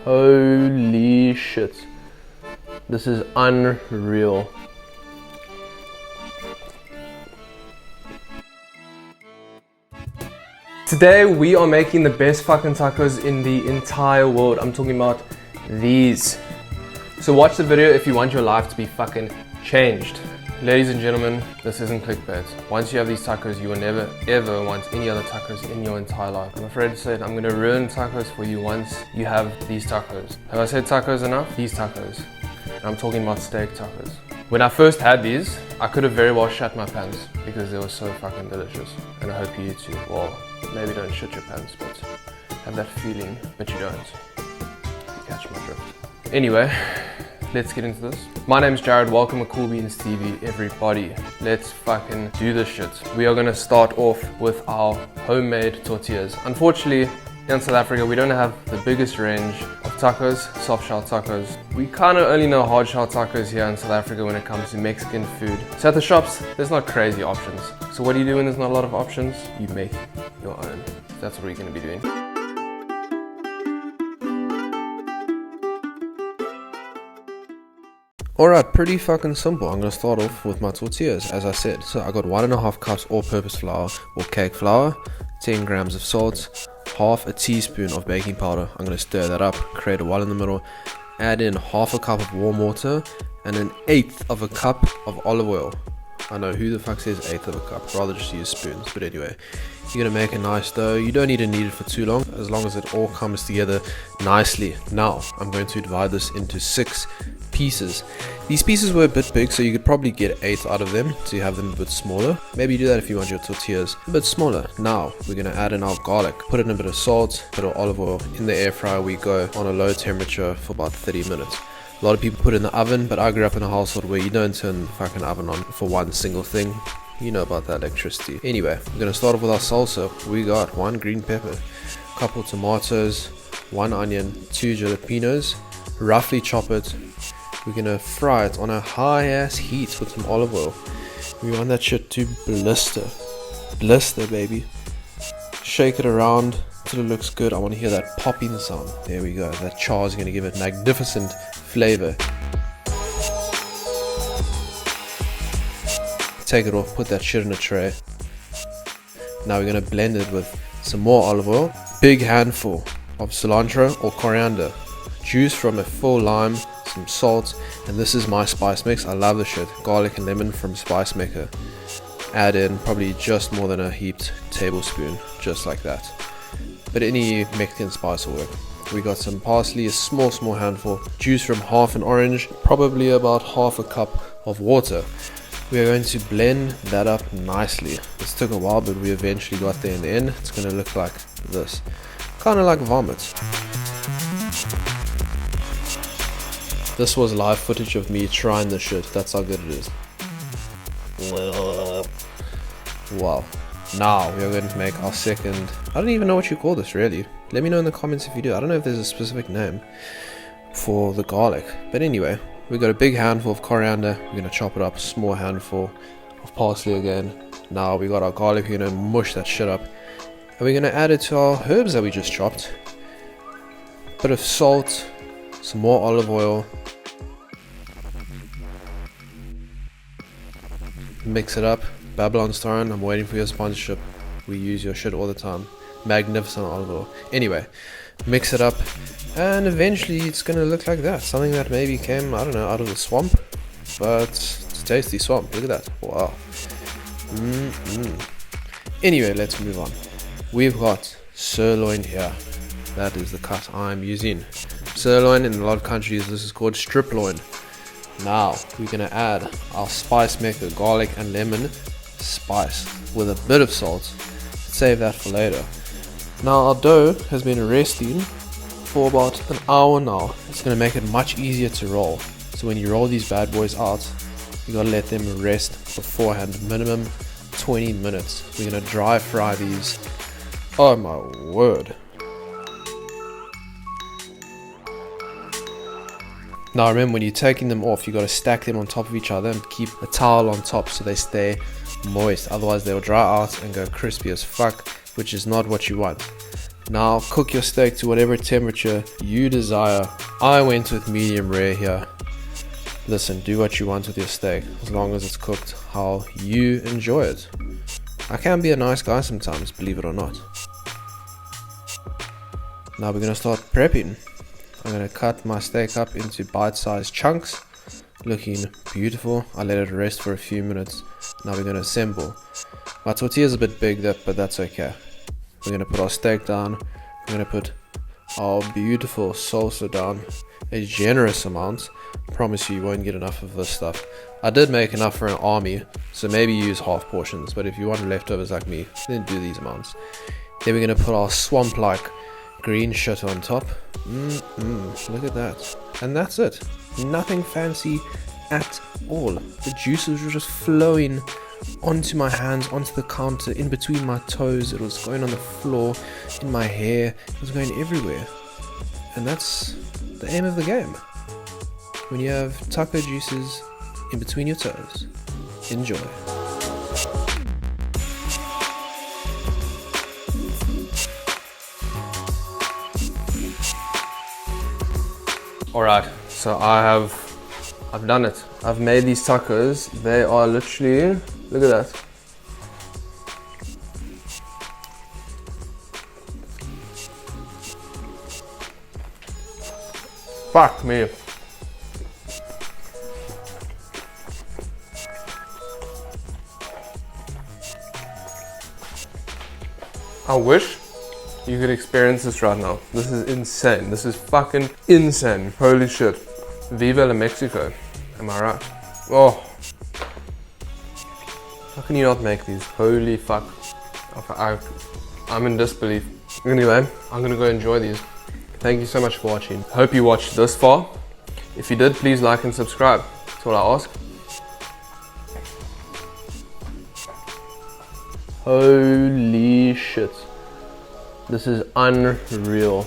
Holy shit. This is unreal. Today we are making the best fucking tacos in the entire world. I'm talking about these. So watch the video if you want your life to be fucking changed. Ladies and gentlemen, this isn't clickbait. Once you have these tacos, you will never ever want any other tacos in your entire life. I'm afraid to say it, I'm gonna ruin tacos for you once you have these tacos. Have I said tacos enough? These tacos. And I'm talking about steak tacos. When I first had these, I could have very well shut my pants because they were so fucking delicious. And I hope you too. Well, maybe don't shut your pants, but have that feeling, but you don't. You catch my drift. Anyway, let's get into this. My name's Jared, welcome to Cool Beans TV, everybody. Let's fucking do this shit. We are gonna start off with our homemade tortillas. Unfortunately, in South Africa, we don't have the biggest range of tacos, soft shell tacos. We kind of only know hard shell tacos here in South Africa when it comes to Mexican food. So at the shops, there's not crazy options. So what do you do when there's not a lot of options? You make your own. That's what we're gonna be doing. Alright, pretty fucking simple. I'm gonna start off with my tortillas, as I said. So I got 1.5 cups all-purpose flour or cake flour, 10 grams of salt, half a teaspoon of baking powder. I'm gonna stir that up, create a wall in the middle, add in half a cup of warm water, and 1/8 of a cup of olive oil. I know, who the fuck says 1/8 of a cup? Rather just use spoons. But anyway, you're gonna make a nice dough. You don't need to knead it for too long, as long as it all comes together nicely. Now, I'm going to divide this into 6 pieces. These pieces were a bit big, so you could probably get 8 out of them to have them a bit smaller. Maybe do that if you want your tortillas a bit smaller. Now we're gonna add in our garlic, put in a bit of salt, a bit of olive oil. In the air fryer we go on a low temperature for about 30 minutes. A lot of people put it in the oven, but I grew up in a household where you don't turn the fucking oven on for one single thing. You know about that electricity. Anyway, we're gonna start off with our salsa. We got 1 green pepper, a couple tomatoes, 1 onion, 2 jalapenos. Roughly chop it. We're gonna fry it on a high ass heat with some olive oil. We want that shit to blister. Blister, baby. Shake it around till it looks good. I want to hear that popping sound. There we go. That char is gonna give it magnificent flavor. Take it off, put that shit in a tray. Now we're gonna blend it with some more olive oil. Big handful of cilantro or coriander. Juice from a full lime, some salt, and this is my spice mix. I love the shit. Garlic and lemon from Spice Maker. Add in probably just more than a heaped tablespoon, just like that. But any Mexican spice will work. We got some parsley, a small handful, juice from half an orange, probably about half a cup of water. We are going to blend that up nicely. This took a while, but we eventually got there in the end. It's going to look like this. Kind of like vomit. This was live footage of me trying this shit. That's how good it is. Wow. Now we are going to make our second. I don't even know what you call this really. Let me know in the comments if you do. I don't know if there's a specific name for the garlic. But anyway, we got a big handful of coriander. We're going to chop it up. Small handful of parsley again. Now we got our garlic. We're going to mush that shit up. And we're going to add it to our herbs that we just chopped. Bit of salt. Some more olive oil. Mix it up. Babylon Stone, I'm waiting for your sponsorship. We use your shit all the time. Magnificent olive oil. Anyway, mix it up, and eventually it's gonna look like that. Something that maybe came, I don't know, out of the swamp, but it's a tasty swamp. Look at that. Wow. Anyway, let's move on. We've got sirloin here. That is the cut I'm using. Sirloin, in a lot of countries this is called strip loin. Now we're gonna add our Spice Maker garlic and lemon spice with a bit of salt. Save that for later. Now our dough has been resting for about an hour now. It's gonna make it much easier to roll. So when you roll these bad boys out, you gotta let them rest beforehand, minimum 20 minutes. We're gonna dry fry these. Oh my word. Now remember, when you're taking them off, you got to stack them on top of each other and keep a towel on top so they stay moist. Otherwise they'll dry out and go crispy as fuck, which is not what you want. Now cook your steak to whatever temperature you desire. I went with medium rare here. Listen, do what you want with your steak, as long as it's cooked how you enjoy it. I can be a nice guy sometimes, believe it or not. Now we're gonna start prepping. I'm gonna cut my steak up into bite-sized chunks, looking beautiful. I let it rest for a few minutes. Now we're gonna assemble. My tortilla is a bit big, but that's okay. We're gonna put our steak down. We're gonna put our beautiful salsa down, a generous amount. Promise you won't get enough of this stuff. I did make enough for an army, so maybe use half portions, but if you want leftovers like me, then do these amounts. Then we're gonna put our swamp-like green shit on top. Look at that. And that's it. Nothing fancy at all. The juices were just flowing onto my hands, onto the counter, in between my toes. It was going on the floor, in my hair. It was going everywhere. And that's the aim of the game. When you have taco juices in between your toes, enjoy. Alright, so I've done it. I've made these tacos. They are literally, look at that. Fuck me. I wish you could experience this right now. This is insane. This is fucking insane. Holy shit. Viva la Mexico. Am I right? Oh. How can you not make these? Holy fuck. I'm in disbelief. Anyway, I'm gonna go enjoy these. Thank you so much for watching. Hope you watched this far. If you did, please like and subscribe. That's all I ask. Holy shit. This is unreal.